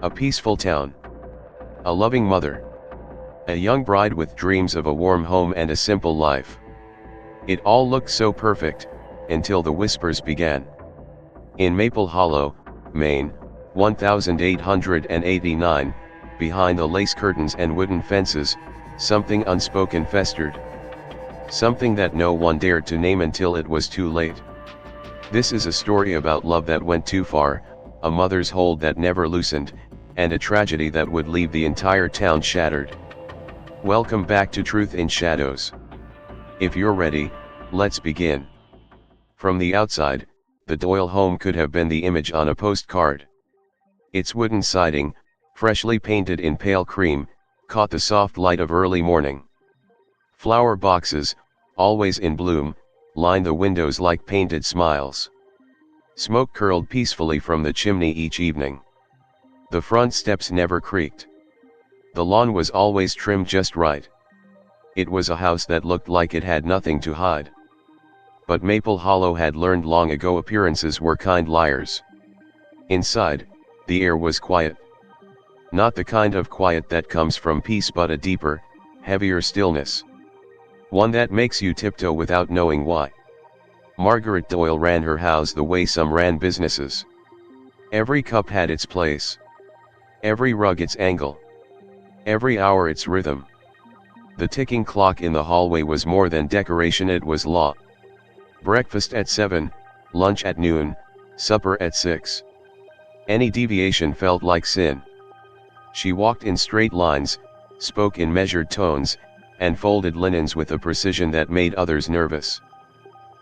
A peaceful town. A loving mother. A young bride with dreams of a warm home and a simple life. It all looked so perfect, until the whispers began. In Maple Hollow, Maine, 1889, behind the lace curtains and wooden fences, something unspoken festered. Something that no one dared to name until it was too late. This is a story about love that went too far, a mother's hold that never loosened, and a tragedy that would leave the entire town shattered. Welcome back to Truth in Shadows. If you're ready, let's begin. From the outside, the Doyle home could have been the image on a postcard. Its wooden siding, freshly painted in pale cream, caught the soft light of early morning. Flower boxes, always in bloom, lined the windows like painted smiles. Smoke curled peacefully from the chimney each evening. The front steps never creaked. The lawn was always trimmed just right. It was a house that looked like it had nothing to hide. But Maple Hollow had learned long ago appearances were kind liars. Inside, the air was quiet. Not the kind of quiet that comes from peace, but a deeper, heavier stillness. One that makes you tiptoe without knowing why. Margaret Doyle ran her house the way some ran businesses. Every cup had its place. Every rug its angle. Every hour its rhythm. The ticking clock in the hallway was more than decoration, it was law. Breakfast at 7, lunch at noon, supper at 6. Any deviation felt like sin. She walked in straight lines, spoke in measured tones, and folded linens with a precision that made others nervous.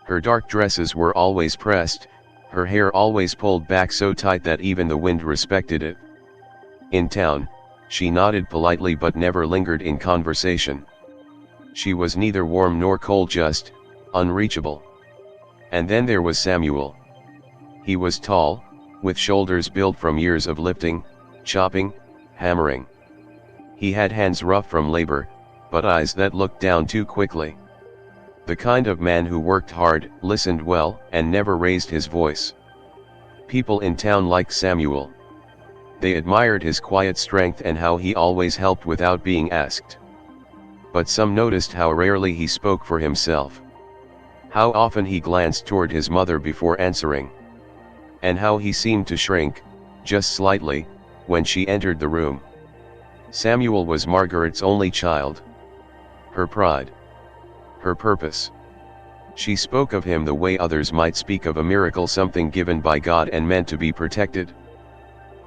Her dark dresses were always pressed, her hair always pulled back so tight that even the wind respected it. In town, she nodded politely but never lingered in conversation. She was neither warm nor cold, just unreachable. And then there was Samuel. He was tall, with shoulders built from years of lifting, chopping, hammering. He had hands rough from labor, but eyes that looked down too quickly. The kind of man who worked hard, listened well, and never raised his voice. People in town liked Samuel. They admired his quiet strength and how he always helped without being asked. But some noticed how rarely he spoke for himself. How often he glanced toward his mother before answering. And how he seemed to shrink, just slightly, when she entered the room. Samuel was Margaret's only child. Her pride. Her purpose. She spoke of him the way others might speak of a miracle, something given by God and meant to be protected.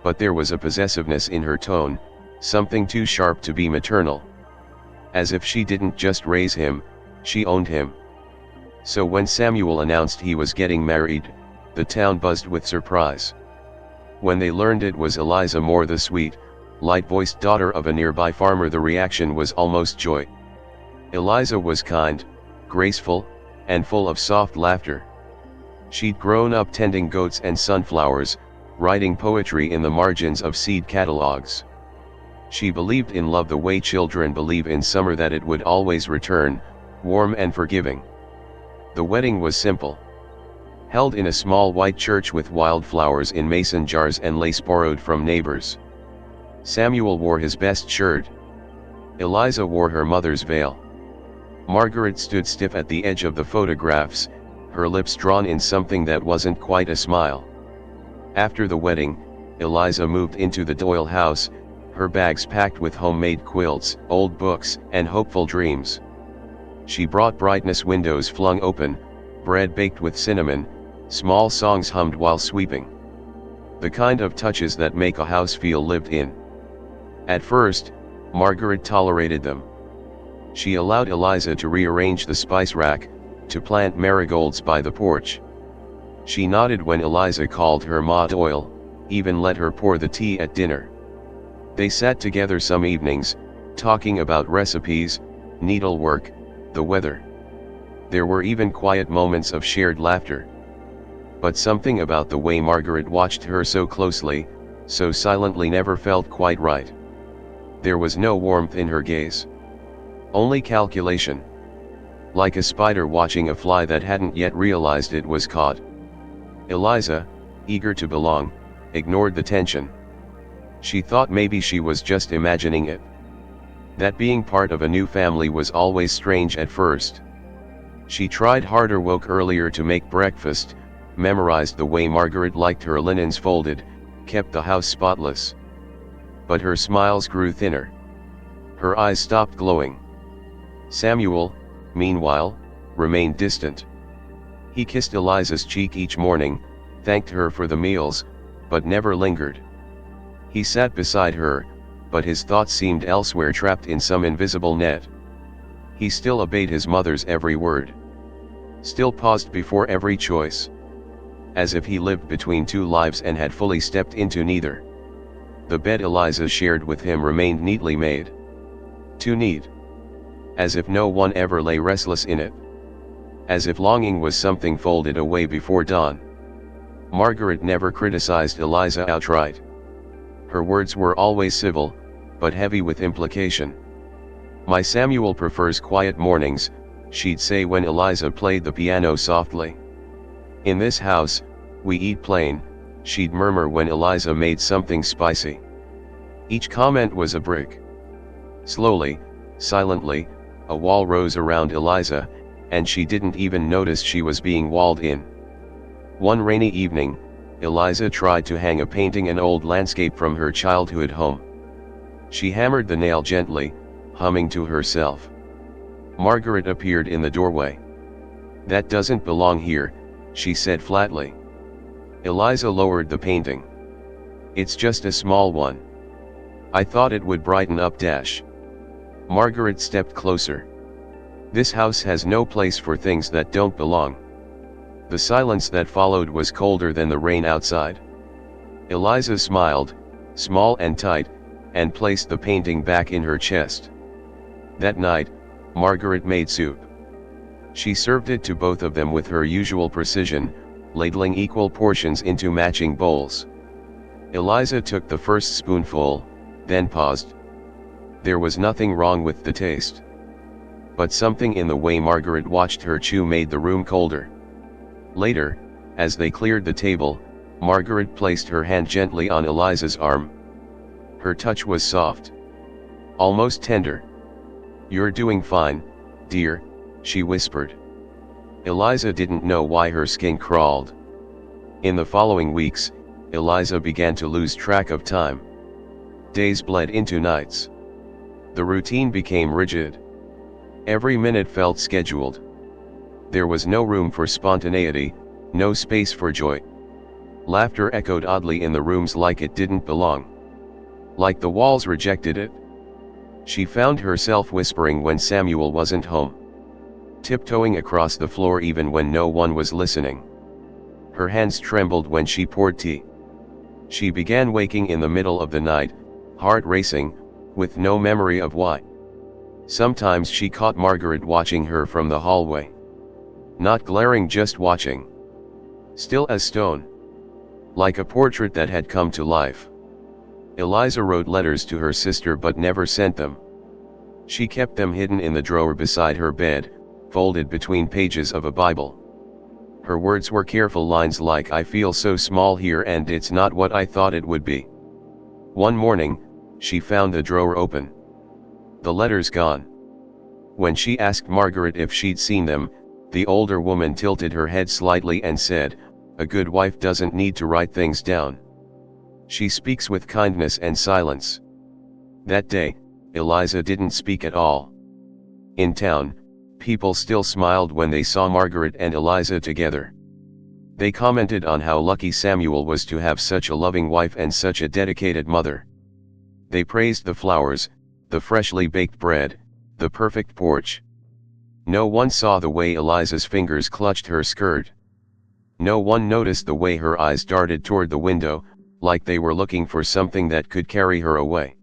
But there was a possessiveness in her tone, something too sharp to be maternal. As if she didn't just raise him, she owned him. So when Samuel announced he was getting married, the town buzzed with surprise. When they learned it was Eliza Moore, the sweet, light-voiced daughter of a nearby farmer, the reaction was almost joy. Eliza was kind, graceful, and full of soft laughter. She'd grown up tending goats and sunflowers, writing poetry in the margins of seed catalogs. She believed in love the way children believe in summer, that it would always return, warm and forgiving. The wedding was simple. Held in a small white church with wildflowers in mason jars and lace borrowed from neighbors. Samuel wore his best shirt. Eliza wore her mother's veil. Margaret stood stiff at the edge of the photographs, her lips drawn in something that wasn't quite a smile. After the wedding, Eliza moved into the Doyle house, her bags packed with homemade quilts, old books, and hopeful dreams. She brought brightness, windows flung open, bread baked with cinnamon, small songs hummed while sweeping. The kind of touches that make a house feel lived in. At first, Margaret tolerated them. She allowed Eliza to rearrange the spice rack, to plant marigolds by the porch. She nodded when Eliza called her Ma Doyle, even let her pour the tea at dinner. They sat together some evenings, talking about recipes, needlework, the weather. There were even quiet moments of shared laughter. But something about the way Margaret watched her so closely, so silently, never felt quite right. There was no warmth in her gaze. Only calculation. Like a spider watching a fly that hadn't yet realized it was caught. Eliza, eager to belong, ignored the tension. She thought maybe she was just imagining it. That being part of a new family was always strange at first. She tried harder, woke earlier to make breakfast, memorized the way Margaret liked her linens folded, kept the house spotless. But her smiles grew thinner. Her eyes stopped glowing. Samuel, meanwhile, remained distant. He kissed Eliza's cheek each morning, thanked her for the meals, but never lingered. He sat beside her, but his thoughts seemed elsewhere, trapped in some invisible net. He still obeyed his mother's every word. Still paused before every choice. As if he lived between two lives and had fully stepped into neither. The bed Eliza shared with him remained neatly made. Too neat. As if no one ever lay restless in it. As if longing was something folded away before dawn. Margaret never criticized Eliza outright. Her words were always civil, but heavy with implication. "My Samuel prefers quiet mornings," she'd say when Eliza played the piano softly. "In this house, we eat plain," she'd murmur when Eliza made something spicy. Each comment was a brick. Slowly, silently, a wall rose around Eliza, and she didn't even notice she was being walled in. One rainy evening, Eliza tried to hang a painting, an old landscape from her childhood home. She hammered the nail gently, humming to herself. Margaret appeared in the doorway. "That doesn't belong here," she said flatly. Eliza lowered the painting. "It's just a small one. I thought it would brighten up dash." Margaret stepped closer. "This house has no place for things that don't belong." The silence that followed was colder than the rain outside. Eliza smiled, small and tight, and placed the painting back in her chest. That night, Margaret made soup. She served it to both of them with her usual precision, ladling equal portions into matching bowls. Eliza took the first spoonful, then paused. There was nothing wrong with the taste. But something in the way Margaret watched her chew made the room colder. Later, as they cleared the table, Margaret placed her hand gently on Eliza's arm. Her touch was soft. Almost tender. "You're doing fine, dear," she whispered. Eliza didn't know why her skin crawled. In the following weeks, Eliza began to lose track of time. Days bled into nights. The routine became rigid. Every minute felt scheduled. There was no room for spontaneity, no space for joy. Laughter echoed oddly in the rooms like it didn't belong. Like the walls rejected it. She found herself whispering when Samuel wasn't home. Tiptoeing across the floor even when no one was listening. Her hands trembled when she poured tea. She began waking in the middle of the night, heart racing, with no memory of why. Sometimes she caught Margaret watching her from the hallway. Not glaring, just watching. Still as stone. Like a portrait that had come to life. Eliza wrote letters to her sister but never sent them. She kept them hidden in the drawer beside her bed, folded between pages of a Bible. Her words were careful lines like, "I feel so small here and it's not what I thought it would be." One morning, she found the drawer open. The letters gone. When she asked Margaret if she'd seen them, the older woman tilted her head slightly and said, "A good wife doesn't need to write things down. She speaks with kindness and silence." That day, Eliza didn't speak at all. In town, people still smiled when they saw Margaret and Eliza together. They commented on how lucky Samuel was to have such a loving wife and such a dedicated mother. They praised the flowers, the freshly baked bread, the perfect porch. No one saw the way Eliza's fingers clutched her skirt. No one noticed the way her eyes darted toward the window, like they were looking for something that could carry her away.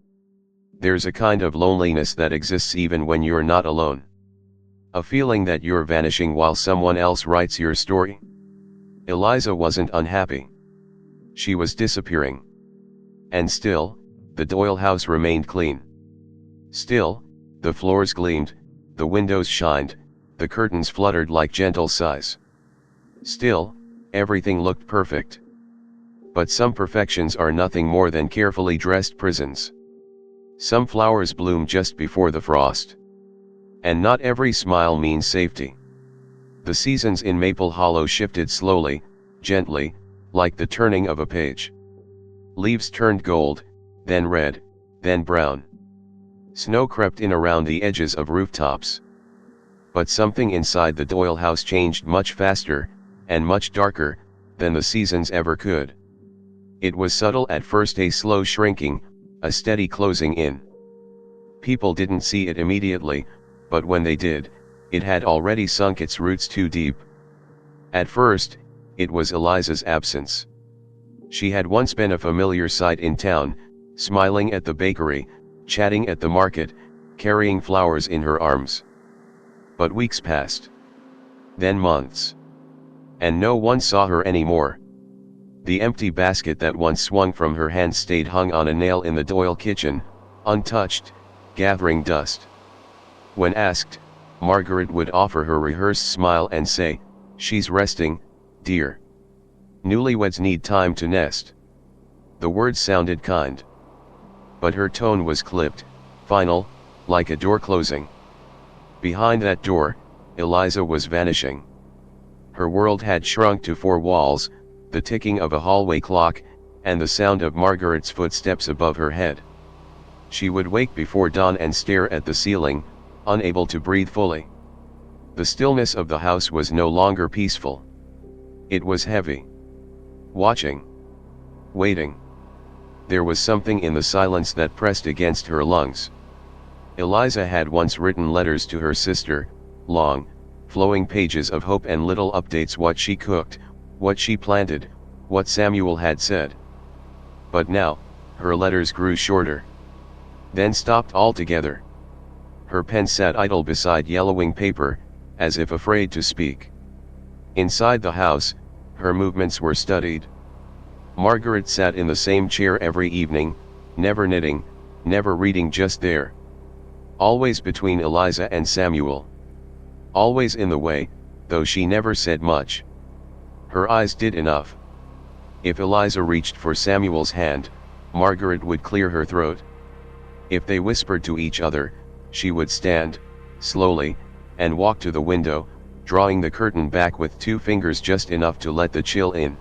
There's a kind of loneliness that exists even when you're not alone. A feeling that you're vanishing while someone else writes your story. Eliza wasn't unhappy. She was disappearing. And still, the Doyle house remained clean. Still, the floors gleamed, the windows shined, the curtains fluttered like gentle sighs. Still, everything looked perfect. But some perfections are nothing more than carefully dressed prisons. Some flowers bloom just before the frost. And not every smile means safety. The seasons in Maple Hollow shifted slowly, gently, like the turning of a page. Leaves turned gold, then red, then brown. Snow crept in around the edges of rooftops. But something inside the Doyle house changed much faster, and much darker, than the seasons ever could. It was subtle at first, a slow shrinking, a steady closing in. People didn't see it immediately, but when they did, it had already sunk its roots too deep. At first, it was Eliza's absence. She had once been a familiar sight in town, smiling at the bakery, chatting at the market, carrying flowers in her arms. But weeks passed. Then months. And no one saw her anymore. The empty basket that once swung from her hand stayed hung on a nail in the Doyle kitchen, untouched, gathering dust. When asked, Margaret would offer her rehearsed smile and say, "She's resting, dear. Newlyweds need time to nest." The words sounded kind. But her tone was clipped, final, like a door closing. Behind that door, Eliza was vanishing. Her world had shrunk to four walls, the ticking of a hallway clock, and the sound of Margaret's footsteps above her head. She would wake before dawn and stare at the ceiling, unable to breathe fully. The stillness of the house was no longer peaceful. It was heavy. Watching. Waiting. There was something in the silence that pressed against her lungs. Eliza had once written letters to her sister, long, flowing pages of hope and little updates: what she cooked, what she planted, what Samuel had said. But now, her letters grew shorter. Then stopped altogether. Her pen sat idle beside yellowing paper, as if afraid to speak. Inside the house, her movements were studied. Margaret sat in the same chair every evening, never knitting, never reading, just there. Always between Eliza and Samuel. Always in the way, though she never said much. Her eyes did enough. If Eliza reached for Samuel's hand, Margaret would clear her throat. If they whispered to each other, she would stand, slowly, and walk to the window, drawing the curtain back with two fingers, just enough to let the chill in.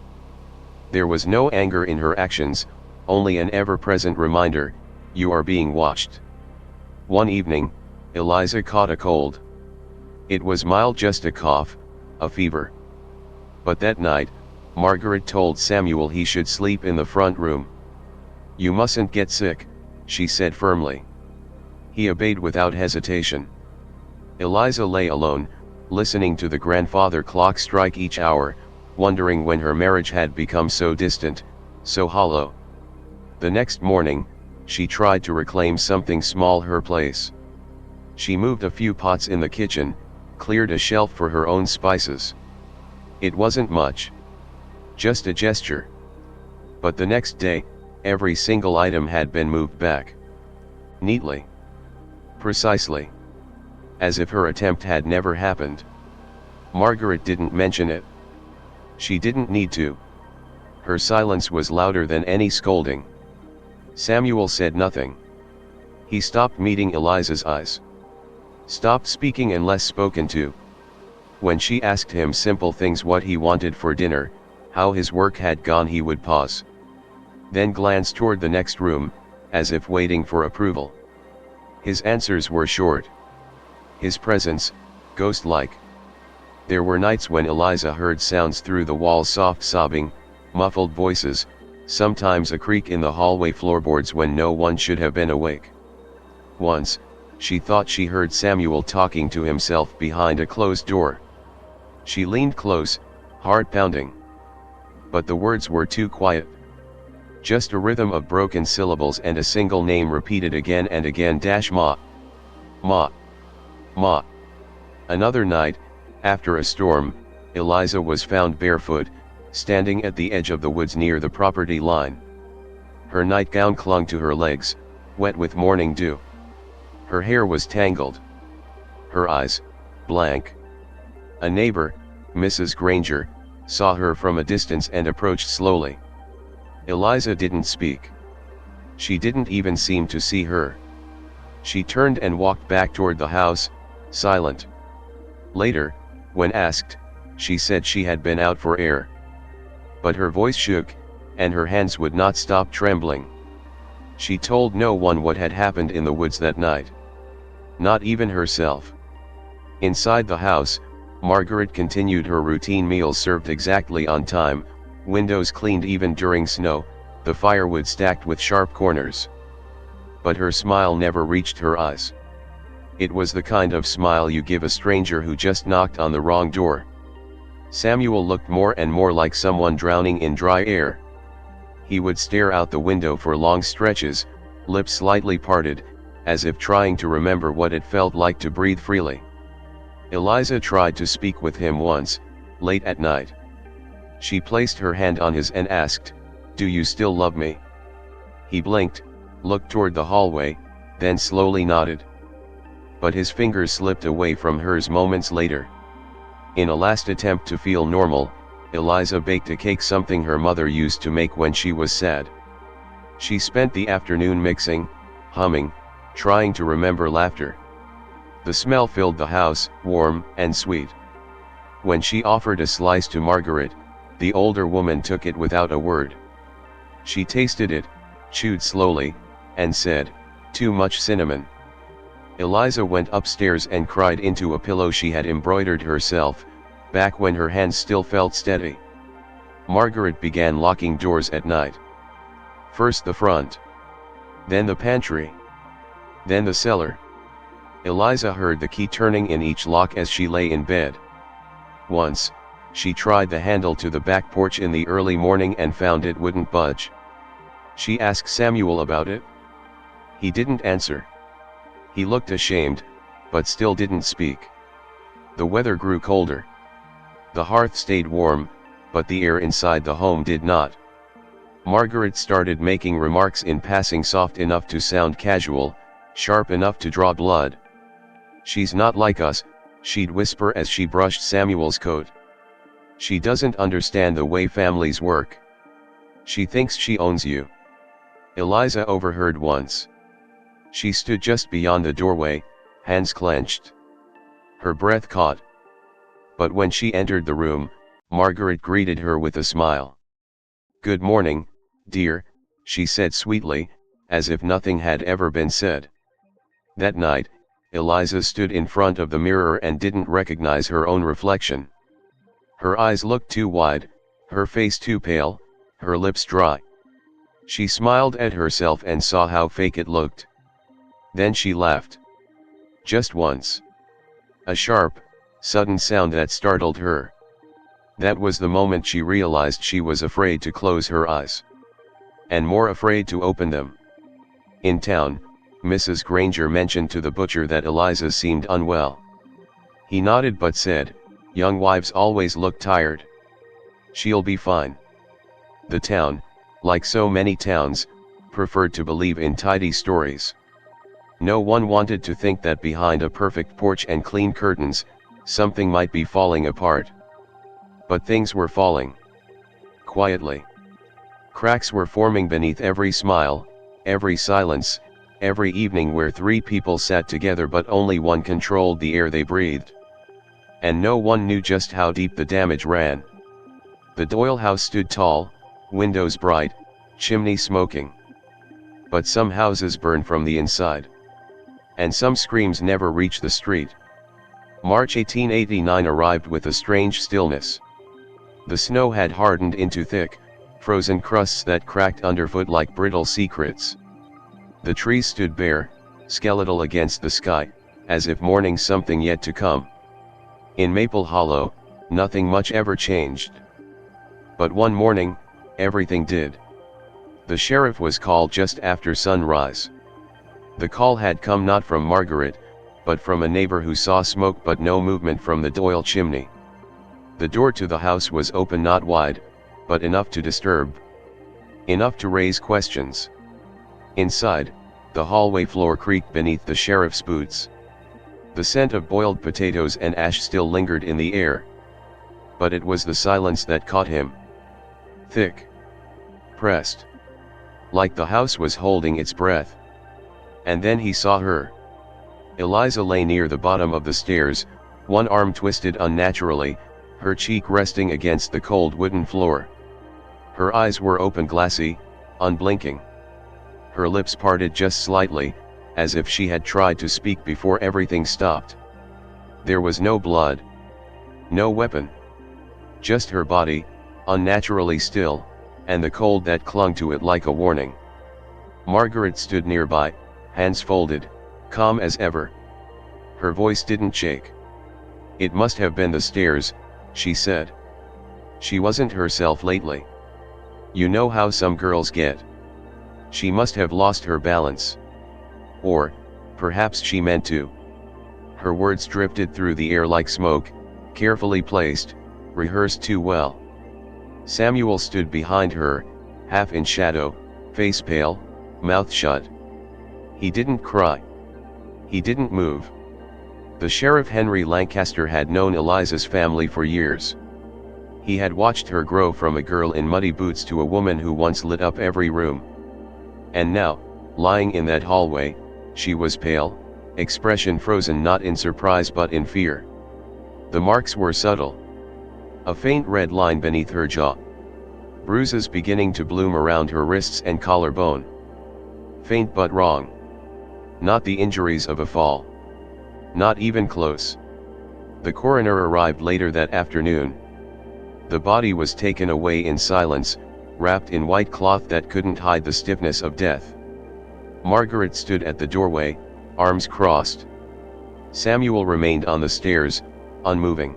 There was no anger in her actions, only an ever-present reminder: you are being watched. One evening, Eliza caught a cold. It was mild, just a cough, a fever. But that night, Margaret told Samuel he should sleep in the front room. "You mustn't get sick," she said firmly. He obeyed without hesitation. Eliza lay alone, listening to the grandfather clock strike each hour, wondering when her marriage had become so distant, so hollow. The next morning, she tried to reclaim something small, her place. She moved a few pots in the kitchen, cleared a shelf for her own spices. It wasn't much. Just a gesture. But the next day, every single item had been moved back. Neatly. Precisely. As if her attempt had never happened. Margaret didn't mention it. She didn't need to. Her silence was louder than any scolding. Samuel said nothing. He stopped meeting Eliza's eyes. Stopped speaking unless spoken to. When she asked him simple things: what he wanted for dinner, how his work had gone, he would pause. Then glance toward the next room, as if waiting for approval. His answers were short. His presence, ghost-like. There were nights when Eliza heard sounds through the walls: soft sobbing, muffled voices, sometimes a creak in the hallway floorboards when no one should have been awake. Once, she thought she heard Samuel talking to himself behind a closed door. She leaned close, heart pounding. But the words were too quiet. Just a rhythm of broken syllables and a single name repeated again and again: Ma. Ma. Ma. Another night, after a storm, Eliza was found barefoot, standing at the edge of the woods near the property line. Her nightgown clung to her legs, wet with morning dew. Her hair was tangled. Her eyes, blank. A neighbor, Mrs. Granger, saw her from a distance and approached slowly. Eliza didn't speak. She didn't even seem to see her. She turned and walked back toward the house, silent. Later, when asked, she said she had been out for air. But her voice shook, and her hands would not stop trembling. She told no one what had happened in the woods that night. Not even herself. Inside the house, Margaret continued her routine meals served exactly on time, windows cleaned even during snow, the firewood stacked with sharp corners. But her smile never reached her eyes. It was the kind of smile you give a stranger who just knocked on the wrong door. Samuel looked more and more like someone drowning in dry air. He would stare out the window for long stretches, lips slightly parted, as if trying to remember what it felt like to breathe freely. Eliza tried to speak with him once, late at night. She placed her hand on his and asked, "Do you still love me?" He blinked, looked toward the hallway, then slowly nodded. But his fingers slipped away from hers moments later. In a last attempt to feel normal, Eliza baked a cake, something her mother used to make when she was sad. She spent the afternoon mixing, humming, trying to remember laughter. The smell filled the house, warm and sweet. When she offered a slice to Margaret, the older woman took it without a word. She tasted it, chewed slowly, and said, "Too much cinnamon." Eliza went upstairs and cried into a pillow she had embroidered herself, back when her hands still felt steady. Margaret began locking doors at night. First the front. Then the pantry. Then the cellar. Eliza heard the key turning in each lock as she lay in bed. Once, she tried the handle to the back porch in the early morning and found it wouldn't budge. She asked Samuel about it. He didn't answer. He looked ashamed, but still didn't speak. The weather grew colder. The hearth stayed warm, but the air inside the home did not. Margaret started making remarks in passing, soft enough to sound casual, sharp enough to draw blood. "She's not like us," she'd whisper as she brushed Samuel's coat. "She doesn't understand the way families work. She thinks she owns you." Eliza overheard once. She stood just beyond the doorway, hands clenched. Her breath caught. But when she entered the room, Margaret greeted her with a smile. "Good morning, dear," she said sweetly, as if nothing had ever been said. That night, Eliza stood in front of the mirror and didn't recognize her own reflection. Her eyes looked too wide, her face too pale, her lips dry. She smiled at herself and saw how fake it looked. Then she laughed. Just once. A sharp, sudden sound that startled her. That was the moment she realized she was afraid to close her eyes. And more afraid to open them. In town, Mrs. Granger mentioned to the butcher that Eliza seemed unwell. He nodded but said, "Young wives always look tired. She'll be fine." The town, like so many towns, preferred to believe in tidy stories. No one wanted to think that behind a perfect porch and clean curtains, something might be falling apart. But things were falling. Quietly. Cracks were forming beneath every smile, every silence, every evening where three people sat together but only one controlled the air they breathed. And no one knew just how deep the damage ran. The Doyle house stood tall, windows bright, chimney smoking. But some houses burned from the inside. And some screams never reached the street. March 1889 arrived with a strange stillness. The snow had hardened into thick, frozen crusts that cracked underfoot like brittle secrets. The trees stood bare, skeletal against the sky, as if mourning something yet to come. In Maple Hollow, nothing much ever changed. But one morning, everything did. The sheriff was called just after sunrise. The call had come not from Margaret, but from a neighbor who saw smoke but no movement from the Doyle chimney. The door to the house was open, not wide, but enough to disturb. Enough to raise questions. Inside, the hallway floor creaked beneath the sheriff's boots. The scent of boiled potatoes and ash still lingered in the air. But it was the silence that caught him. Thick. Pressed. like the house was holding its breath. And then he saw her. Eliza lay near the bottom of the stairs, one arm twisted unnaturally, her cheek resting against the cold wooden floor. Her eyes were open, glassy, unblinking. Her lips parted just slightly, as if she had tried to speak before everything stopped. There was no blood. No weapon. Just her body, unnaturally still, and the cold that clung to it like a warning. Margaret stood nearby, hands folded, calm as ever. Her voice didn't shake. "It must have been the stairs," she said. "She wasn't herself lately. You know how some girls get. She must have lost her balance. Or, perhaps she meant to." Her words drifted through the air like smoke, carefully placed, rehearsed too well. Samuel stood behind her, half in shadow, face pale, mouth shut. He didn't cry. He didn't move. The sheriff Henry Lancaster had known Eliza's family for years. He had watched her grow from a girl in muddy boots to a woman who once lit up every room. And now, lying in that hallway, she was pale, expression frozen not in surprise but in fear. The marks were subtle. A faint red line beneath her jaw. Bruises beginning to bloom around her wrists and collarbone. Faint but wrong. Not the injuries of a fall. Not even close. The coroner arrived later that afternoon. The body was taken away in silence, wrapped in white cloth that couldn't hide the stiffness of death. Margaret stood at the doorway, arms crossed. Samuel remained on the stairs, unmoving.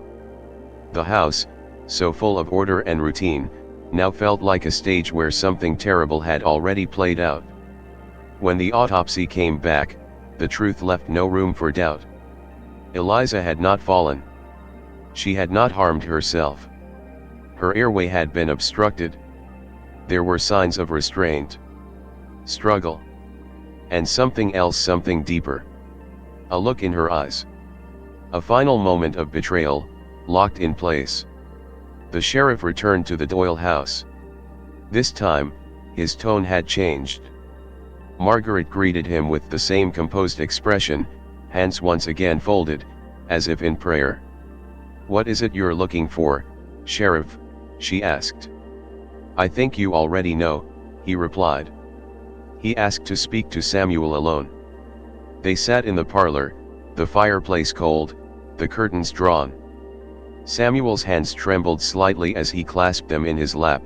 The house, so full of order and routine, now felt like a stage where something terrible had already played out. When the autopsy came back, the truth left no room for doubt. Eliza had not fallen. She had not harmed herself. Her airway had been obstructed. There were signs of restraint, struggle, and something else, something deeper. A look in her eyes. A final moment of betrayal, locked in place. The sheriff returned to the Doyle house. This time, his tone had changed. Margaret greeted him with the same composed expression, hands once again folded, as if in prayer. "What is it you're looking for, Sheriff?" she asked. "I think you already know," he replied. He asked to speak to Samuel alone. They sat in the parlor, the fireplace cold, the curtains drawn. Samuel's hands trembled slightly as he clasped them in his lap.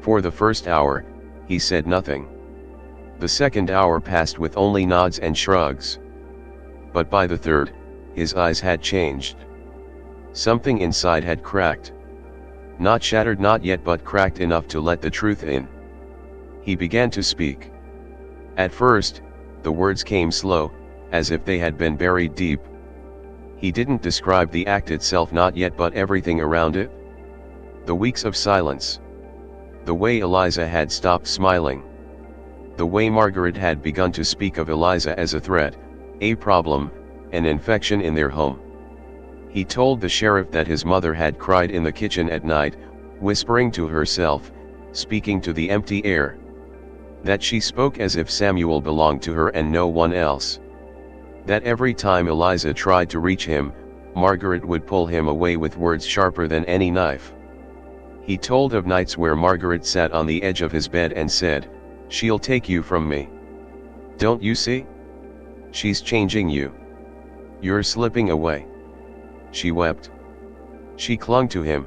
For the first hour, he said nothing. The second hour passed with only nods and shrugs. But by the third, his eyes had changed. Something inside had cracked. Not shattered, not yet, but cracked enough to let the truth in. He began to speak. At first, the words came slow, as if they had been buried deep. He didn't describe the act itself, not yet, but everything around it. The weeks of silence. The way Eliza had stopped smiling. The way Margaret had begun to speak of Eliza as a threat, a problem, an infection in their home. He told the sheriff that his mother had cried in the kitchen at night, whispering to herself, speaking to the empty air. That she spoke as if Samuel belonged to her and no one else. That every time Eliza tried to reach him, Margaret would pull him away with words sharper than any knife. He told of nights where Margaret sat on the edge of his bed and said, "She'll take you from me. Don't you see? She's changing you. You're slipping away." She wept. She clung to him.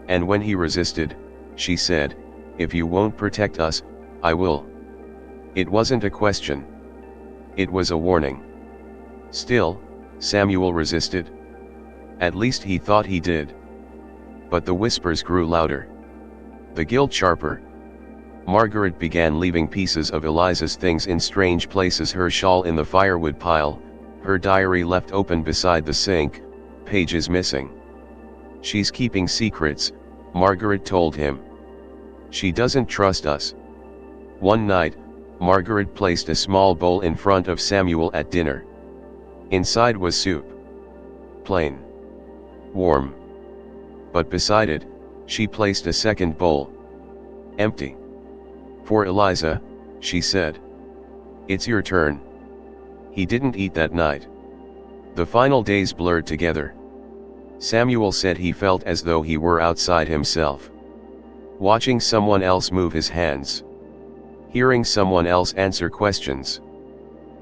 And when he resisted, she said, "If you won't protect us, I will." It wasn't a question. It was a warning. Still, Samuel resisted. At least he thought he did. But the whispers grew louder. The guilt sharper. Margaret began leaving pieces of Eliza's things in strange places, her shawl in the firewood pile, her diary left open beside the sink, pages missing. "She's keeping secrets," Margaret told him. "She doesn't trust us." One night, Margaret placed a small bowl in front of Samuel at dinner. Inside was soup. Plain. Warm. But beside it, she placed a second bowl. Empty. For Eliza, she said. It's your turn. He didn't eat that night. The final days blurred together. Samuel said he felt as though he were outside himself. Watching someone else move his hands. Hearing someone else answer questions.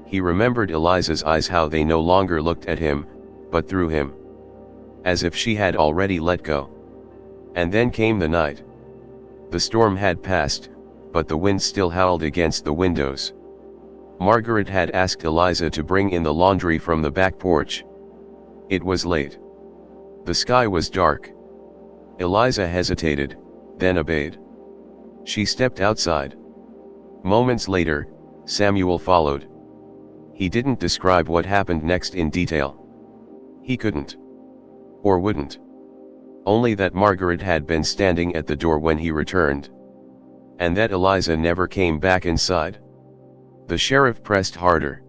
He remembered Eliza's eyes, how they no longer looked at him, but through him. As if she had already let go. And then came the night. The storm had passed, but the wind still howled against the windows. Margaret had asked Eliza to bring in the laundry from the back porch. It was late. The sky was dark. Eliza hesitated, then obeyed. She stepped outside. Moments later, Samuel followed. He didn't describe what happened next in detail. He couldn't. Or wouldn't. Only that Margaret had been standing at the door when he returned. And that Eliza never came back inside. The sheriff pressed harder.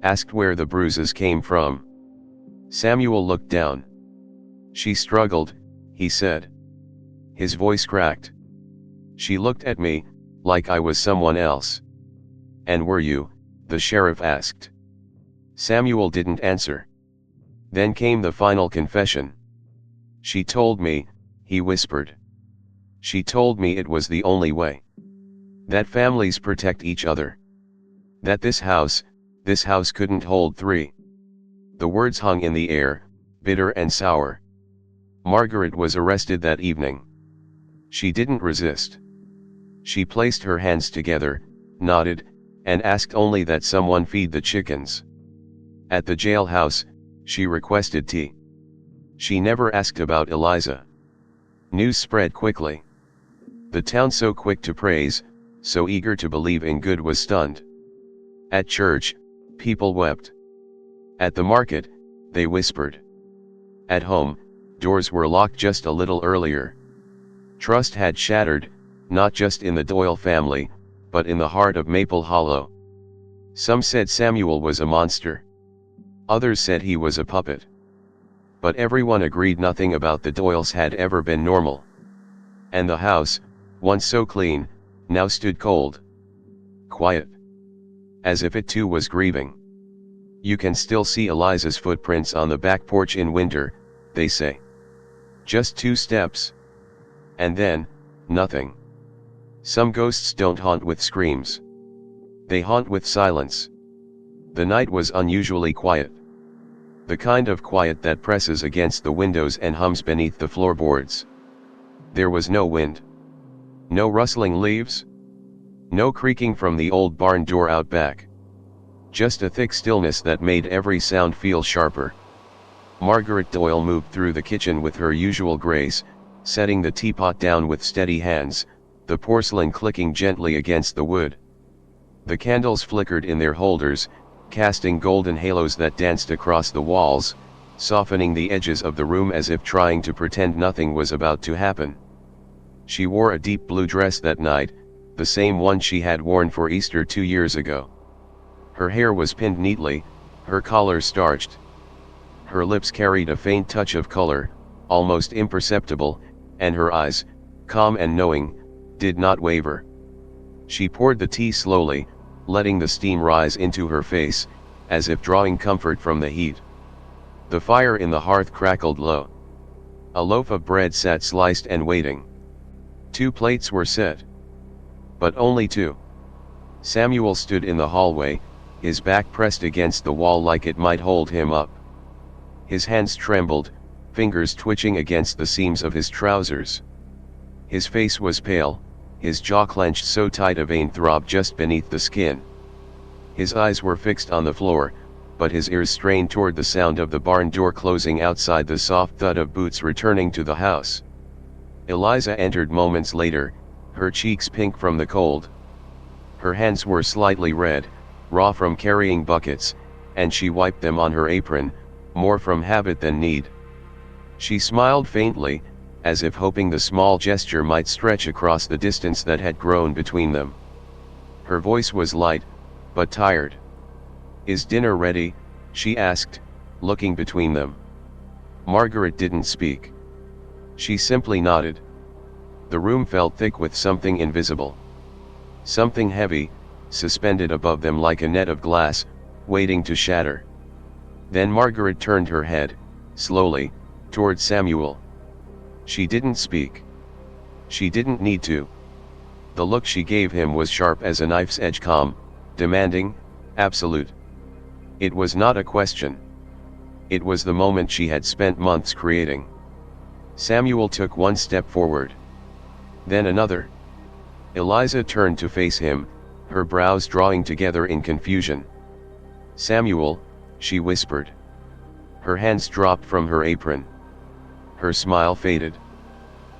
Asked where the bruises came from. Samuel looked down. She struggled, he said. His voice cracked. She looked at me, like I was someone else. And were you? The sheriff asked. Samuel didn't answer. Then came the final confession. She told me, he whispered. She told me it was the only way. That families protect each other. That this house couldn't hold three. The words hung in the air, bitter and sour. Margaret was arrested that evening. She didn't resist. She placed her hands together, nodded, and asked only that someone feed the chickens. At the jailhouse, she requested tea. She never asked about Eliza. News spread quickly. The town, so quick to praise, so eager to believe in good, was stunned. At church, people wept. At the market, they whispered. At home, doors were locked just a little earlier. Trust had shattered, not just in the Doyle family, but in the heart of Maple Hollow. Some said Samuel was a monster. Others said he was a puppet. But everyone agreed nothing about the Doyles had ever been normal. And the house, once so clean, now stood cold. Quiet. As if it too was grieving. You can still see Eliza's footprints on the back porch in winter, they say. Just 2 steps. And then, nothing. Some ghosts don't haunt with screams. They haunt with silence. The night was unusually quiet. The kind of quiet that presses against the windows and hums beneath the floorboards. There was no wind. No rustling leaves. No creaking from the old barn door out back. Just a thick stillness that made every sound feel sharper. Margaret Doyle moved through the kitchen with her usual grace, setting the teapot down with steady hands, the porcelain clicking gently against the wood. The candles flickered in their holders, casting golden halos that danced across the walls, softening the edges of the room as if trying to pretend nothing was about to happen. She wore a deep blue dress that night, the same one she had worn for Easter 2 years ago. Her hair was pinned neatly, her collar starched. Her lips carried a faint touch of color, almost imperceptible, and her eyes, calm and knowing, did not waver. She poured the tea slowly, letting the steam rise into her face, as if drawing comfort from the heat. The fire in the hearth crackled low. A loaf of bread sat sliced and waiting. 2 plates were set. But only 2. Samuel stood in the hallway, his back pressed against the wall like it might hold him up. His hands trembled, fingers twitching against the seams of his trousers. His face was pale, his jaw clenched so tight a vein throbbed just beneath the skin. His eyes were fixed on the floor, but his ears strained toward the sound of the barn door closing outside, the soft thud of boots returning to the house. Eliza entered moments later, her cheeks pink from the cold. Her hands were slightly red, raw from carrying buckets, and she wiped them on her apron, more from habit than need. She smiled faintly, as if hoping the small gesture might stretch across the distance that had grown between them. Her voice was light, but tired. "Is dinner ready?" she asked, looking between them. Margaret didn't speak. She simply nodded. The room felt thick with something invisible. Something heavy, suspended above them like a net of glass, waiting to shatter. Then Margaret turned her head, slowly, toward Samuel. She didn't speak. She didn't need to. The look she gave him was sharp as a knife's edge, calm, demanding, absolute. It was not a question. It was the moment she had spent months creating. Samuel took one step forward. Then another. Eliza turned to face him, her brows drawing together in confusion. "Samuel," she whispered. Her hands dropped from her apron. Her smile faded.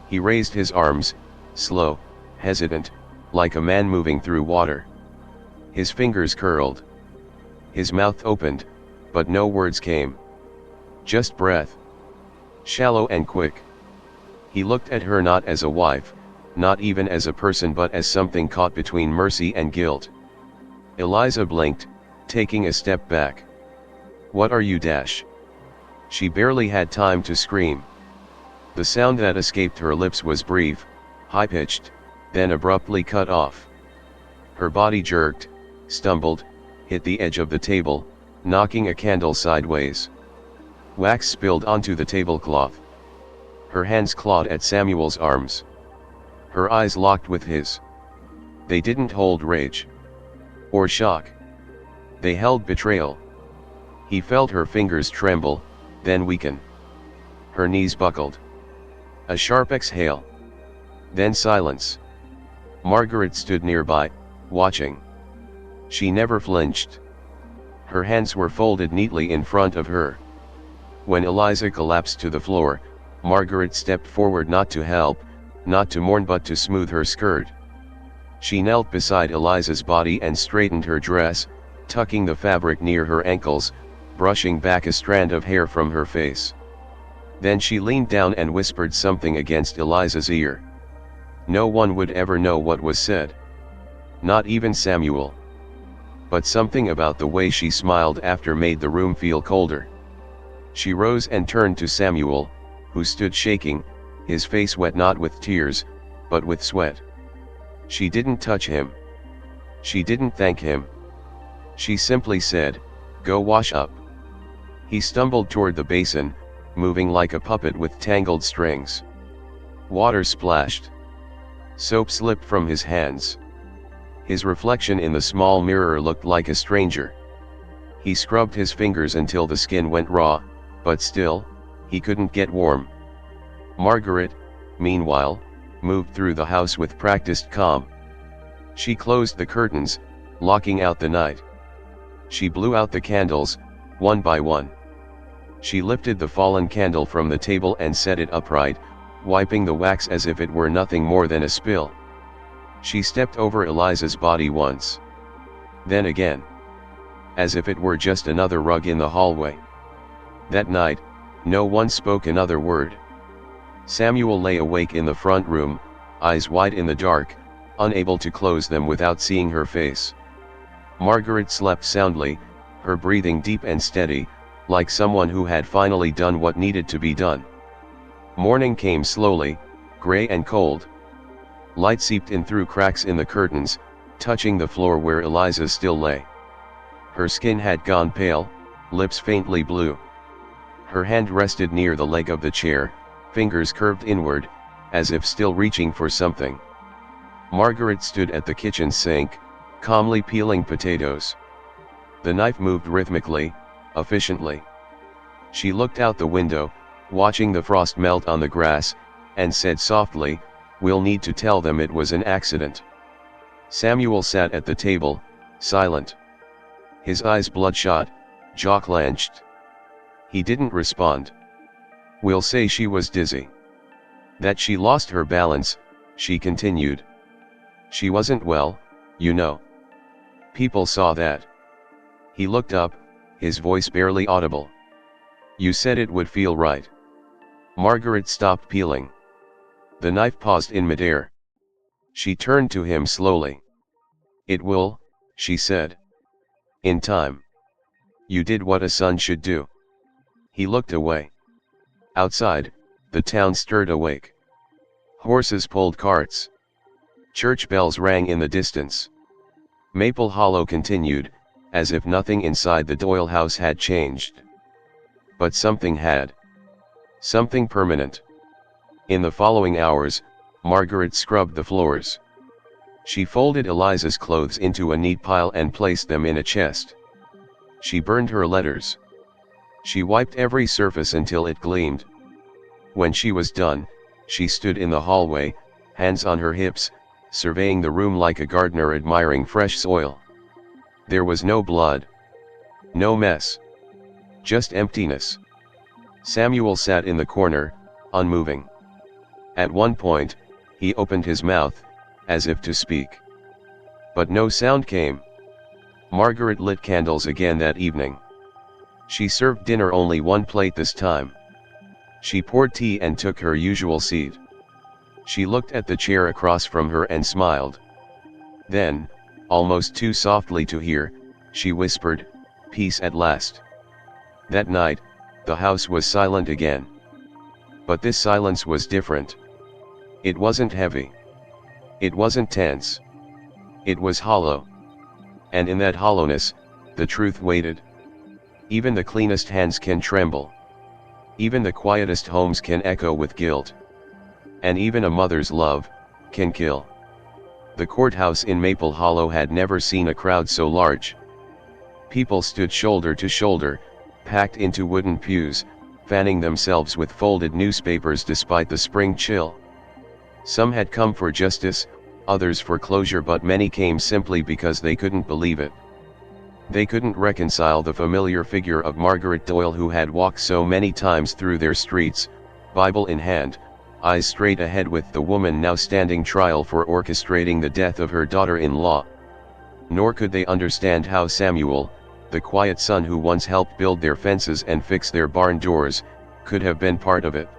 He raised his arms, slow, hesitant, like a man moving through water. His fingers curled. His mouth opened, but no words came. Just breath. Shallow and quick. He looked at her not as a wife, not even as a person, but as something caught between mercy and guilt. Eliza blinked, taking a step back. "What are you dash?" She barely had time to scream. The sound that escaped her lips was brief, high-pitched, then abruptly cut off. Her body jerked, stumbled, hit the edge of the table, knocking a candle sideways. Wax spilled onto the tablecloth. Her hands clawed at Samuel's arms. Her eyes locked with his. They didn't hold rage or shock. They held betrayal. He felt her fingers tremble, then weaken. Her knees buckled. A sharp exhale. Then silence. Margaret stood nearby, watching. She never flinched. Her hands were folded neatly in front of her. When Eliza collapsed to the floor, Margaret stepped forward, not to help, not to mourn, but to smooth her skirt. She knelt beside Eliza's body and straightened her dress, tucking the fabric near her ankles, brushing back a strand of hair from her face. Then she leaned down and whispered something against Eliza's ear. No one would ever know what was said. Not even Samuel. But something about the way she smiled after made the room feel colder. She rose and turned to Samuel, who stood shaking, his face wet not with tears, but with sweat. She didn't touch him. She didn't thank him. She simply said, "Go wash up." He stumbled toward the basin, moving like a puppet with tangled strings. Water splashed. Soap slipped from his hands. His reflection in the small mirror looked like a stranger. He scrubbed his fingers until the skin went raw, but still, he couldn't get warm. Margaret, meanwhile, moved through the house with practiced calm. She closed the curtains, locking out the night. She blew out the candles, one by one. She lifted the fallen candle from the table and set it upright, wiping the wax as if it were nothing more than a spill. She stepped over Eliza's body once. Then again. As if it were just another rug in the hallway. That night, no one spoke another word. Samuel lay awake in the front room, eyes wide in the dark, unable to close them without seeing her face. Margaret slept soundly, her breathing deep and steady, like someone who had finally done what needed to be done. Morning came slowly, gray and cold. Light seeped in through cracks in the curtains, touching the floor where Eliza still lay. Her skin had gone pale, lips faintly blue. Her hand rested near the leg of the chair, fingers curved inward, as if still reaching for something. Margaret stood at the kitchen sink, calmly peeling potatoes. The knife moved rhythmically, efficiently. She looked out the window, watching the frost melt on the grass, and said softly, "We'll need to tell them it was an accident." Samuel sat at the table, silent. His eyes bloodshot, jaw clenched. He didn't respond. "We'll say she was dizzy. That she lost her balance," she continued. "She wasn't well, you know. People saw that." He looked up, his voice barely audible. "You said it would feel right." Margaret stopped peeling. The knife paused in midair. She turned to him slowly. "It will," she said. "In time. You did what a son should do." He looked away. Outside, the town stirred awake. Horses pulled carts. Church bells rang in the distance. Maple Hollow continued, as if nothing inside the Doyle house had changed. But something had. Something permanent. In the following hours, Margaret scrubbed the floors. She folded Eliza's clothes into a neat pile and placed them in a chest. She burned her letters. She wiped every surface until it gleamed. When she was done, she stood in the hallway, hands on her hips, surveying the room like a gardener admiring fresh soil. There was no blood. No mess. Just emptiness. Samuel sat in the corner, unmoving. At one point, he opened his mouth, as if to speak. But no sound came. Margaret lit candles again that evening. She served dinner only one plate this time. She poured tea and took her usual seat. She looked at the chair across from her and smiled. Then, almost too softly to hear, she whispered, "Peace at last." That night, the house was silent again. But this silence was different. It wasn't heavy. It wasn't tense. It was hollow. And in that hollowness, the truth waited. Even the cleanest hands can tremble. Even the quietest homes can echo with guilt. And even a mother's love can kill. The courthouse in Maple Hollow had never seen a crowd so large. People stood shoulder to shoulder, packed into wooden pews, fanning themselves with folded newspapers despite the spring chill. Some had come for justice, others for closure, but many came simply because they couldn't believe it. They couldn't reconcile the familiar figure of Margaret Doyle, who had walked so many times through their streets, Bible in hand, eyes straight ahead, with the woman now standing trial for orchestrating the death of her daughter-in-law. Nor could they understand how Samuel, the quiet son who once helped build their fences and fix their barn doors, could have been part of it.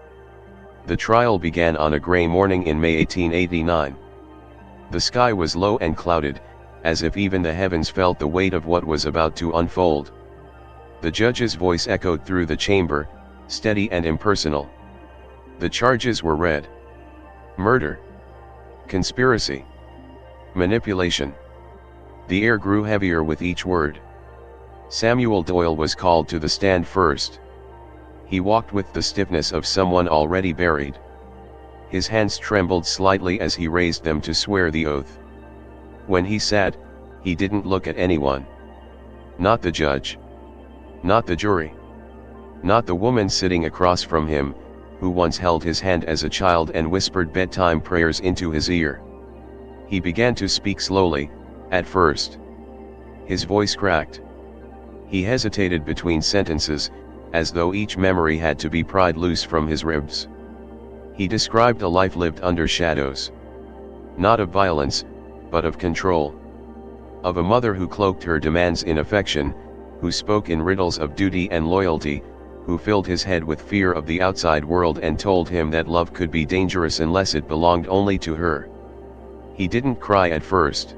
The trial began on a gray morning in May 1889. The sky was low and clouded, as if even the heavens felt the weight of what was about to unfold. The judge's voice echoed through the chamber, steady and impersonal. The charges were read. Murder. Conspiracy. Manipulation. The air grew heavier with each word. Samuel Doyle was called to the stand first. He walked with the stiffness of someone already buried. His hands trembled slightly as he raised them to swear the oath. When he sat, he didn't look at anyone. Not the judge. Not the jury. Not the woman sitting across from him, who once held his hand as a child and whispered bedtime prayers into his ear. He began to speak slowly, at first. His voice cracked. He hesitated between sentences, as though each memory had to be pried loose from his ribs. He described a life lived under shadows. Not of violence, but of control. Of a mother who cloaked her demands in affection, who spoke in riddles of duty and loyalty, who filled his head with fear of the outside world and told him that love could be dangerous unless it belonged only to her. He didn't cry at first.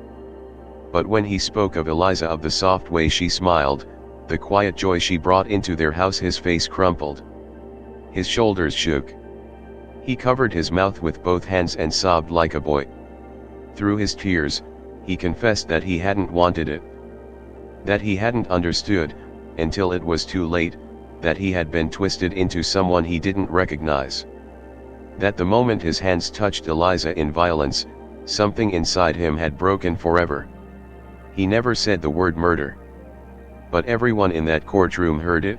But when he spoke of Eliza, of the soft way she smiled, the quiet joy she brought into their house, his face crumpled. His shoulders shook. He covered his mouth with both hands and sobbed like a boy. Through his tears, he confessed that he hadn't wanted it. That he hadn't understood, until it was too late, that he had been twisted into someone he didn't recognize. That the moment his hands touched Eliza in violence, something inside him had broken forever. He never said the word murder. But everyone in that courtroom heard it.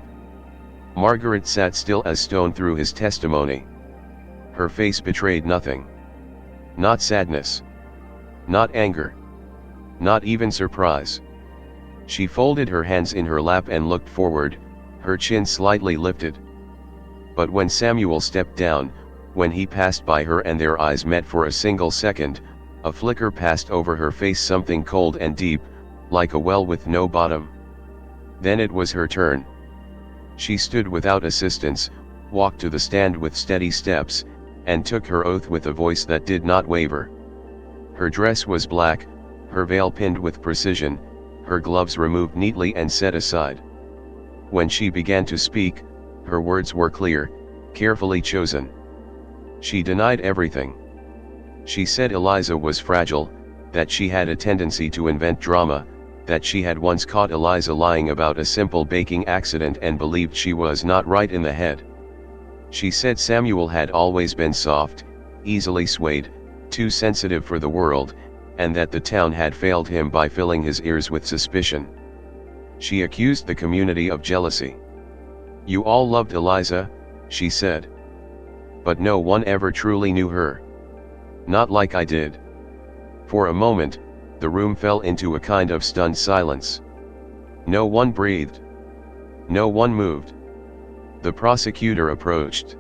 Margaret sat still as stone through his testimony. Her face betrayed nothing. Not sadness. Not anger. Not even surprise. She folded her hands in her lap and looked forward, her chin slightly lifted. But when Samuel stepped down, when he passed by her and their eyes met for a single second, a flicker passed over her face, something cold and deep, like a well with no bottom. Then it was her turn. She stood without assistance, walked to the stand with steady steps, and took her oath with a voice that did not waver. Her dress was black, her veil pinned with precision, her gloves removed neatly and set aside. When she began to speak, her words were clear, carefully chosen. She denied everything. She said Eliza was fragile, that she had a tendency to invent drama, that she had once caught Eliza lying about a simple baking accident and believed she was not right in the head. She said Samuel had always been soft, easily swayed, too sensitive for the world, and that the town had failed him by filling his ears with suspicion. She accused the community of jealousy. "You all loved Eliza," she said. "But no one ever truly knew her. Not like I did." For a moment, the room fell into a kind of stunned silence. No one breathed. No one moved. The prosecutor approached.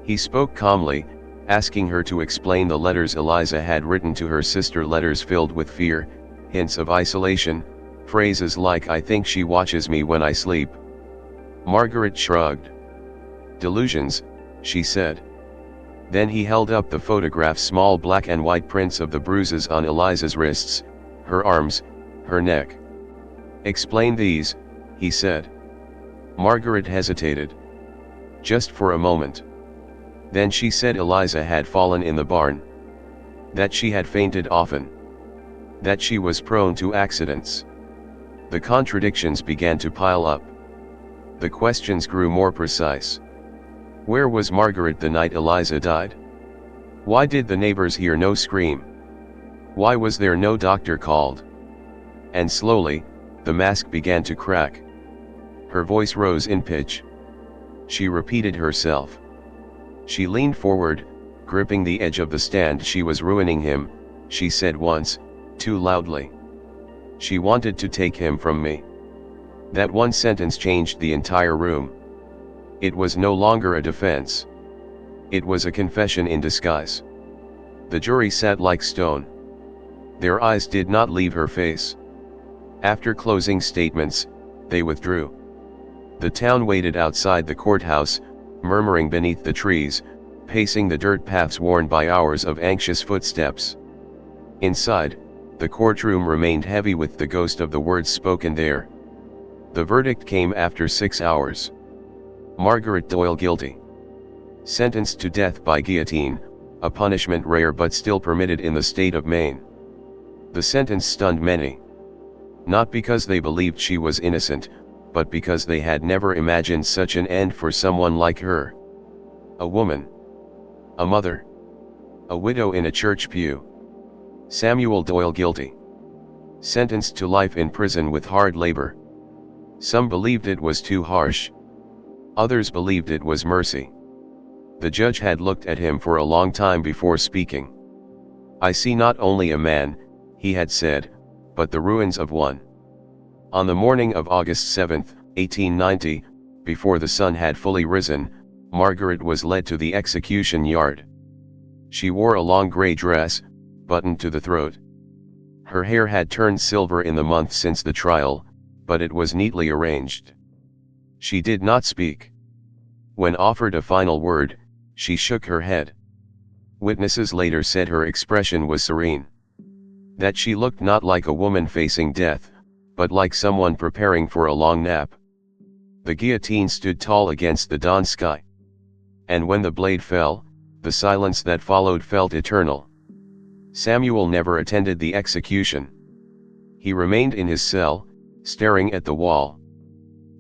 He spoke calmly, asking her to explain the letters Eliza had written to her sister, letters filled with fear, hints of isolation, phrases like "I think she watches me when I sleep." Margaret shrugged. "Delusions," she said. Then he held up the photograph, small black and white prints of the bruises on Eliza's wrists, her arms, her neck. "Explain these," he said. Margaret hesitated. Just for a moment. Then she said Eliza had fallen in the barn. That she had fainted often. That she was prone to accidents. The contradictions began to pile up. The questions grew more precise. Where was Margaret the night Eliza died? Why did the neighbors hear no scream? Why was there no doctor called? And slowly, the mask began to crack. Her voice rose in pitch. She repeated herself. She leaned forward, gripping the edge of the stand. "She was ruining him," she said once, too loudly. "She wanted to take him from me." That one sentence changed the entire room. It was no longer a defense. It was a confession in disguise. The jury sat like stone. Their eyes did not leave her face. After closing statements, they withdrew. The town waited outside the courthouse, murmuring beneath the trees, pacing the dirt paths worn by hours of anxious footsteps. Inside, the courtroom remained heavy with the ghost of the words spoken there. The verdict came after 6 hours. Margaret Doyle guilty. Sentenced to death by guillotine, a punishment rare but still permitted in the state of Maine. The sentence stunned many. Not because they believed she was innocent, but because they had never imagined such an end for someone like her. A woman. A mother. A widow in a church pew. Samuel Doyle guilty. Sentenced to life in prison with hard labor. Some believed it was too harsh. Others believed it was mercy. The judge had looked at him for a long time before speaking. "I see not only a man," he had said, "but the ruins of one." On the morning of August 7, 1890, before the sun had fully risen, Margaret was led to the execution yard. She wore a long gray dress, buttoned to the throat. Her hair had turned silver in the month since the trial, but it was neatly arranged. She did not speak. When offered a final word, she shook her head. Witnesses later said her expression was serene. That she looked not like a woman facing death, but like someone preparing for a long nap. The guillotine stood tall against the dawn sky. And when the blade fell, the silence that followed felt eternal. Samuel never attended the execution. He remained in his cell, staring at the wall.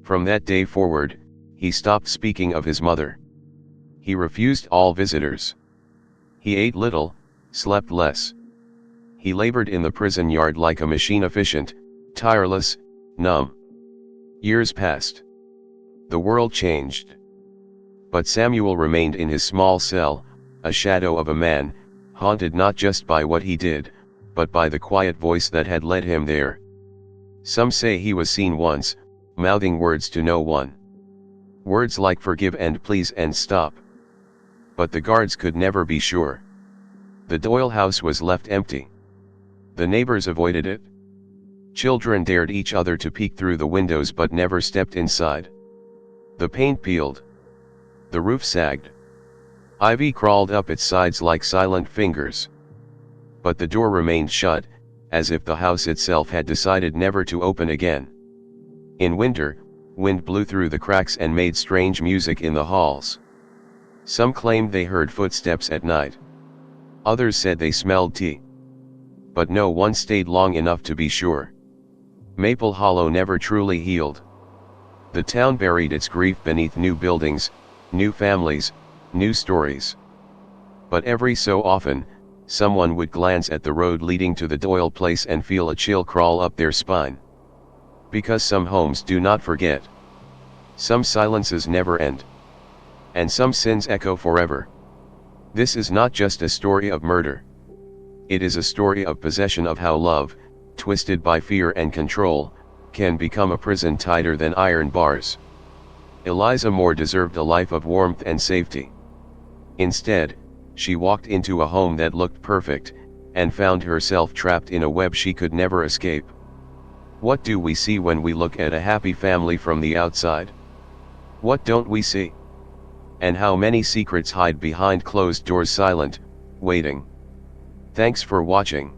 From that day forward, he stopped speaking of his mother. He refused all visitors. He ate little, slept less. He labored in the prison yard like a machine, efficient, tireless, numb. Years passed. The world changed. But Samuel remained in his small cell, a shadow of a man, haunted not just by what he did, but by the quiet voice that had led him there. Some say he was seen once, mouthing words to no one. Words like "forgive" and "please" and "stop." But the guards could never be sure. The Doyle house was left empty. The neighbors avoided it. Children dared each other to peek through the windows but never stepped inside. The paint peeled. The roof sagged. Ivy crawled up its sides like silent fingers. But the door remained shut, as if the house itself had decided never to open again. In winter, wind blew through the cracks and made strange music in the halls. Some claimed they heard footsteps at night. Others said they smelled tea. But no one stayed long enough to be sure. Maple Hollow never truly healed. The town buried its grief beneath new buildings, new families, new stories. But every so often, someone would glance at the road leading to the Doyle place and feel a chill crawl up their spine. Because some homes do not forget. Some silences never end. And some sins echo forever. This is not just a story of murder. It is a story of possession, of how love, twisted by fear and control, can become a prison tighter than iron bars. Eliza Moore deserved a life of warmth and safety. Instead, she walked into a home that looked perfect, and found herself trapped in a web she could never escape. What do we see when we look at a happy family from the outside? What don't we see? And how many secrets hide behind closed doors, silent, waiting? Thanks for watching.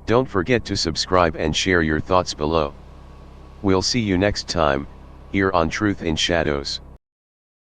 Don't forget to subscribe and share your thoughts below. We'll see you next time, here on Truth in Shadows.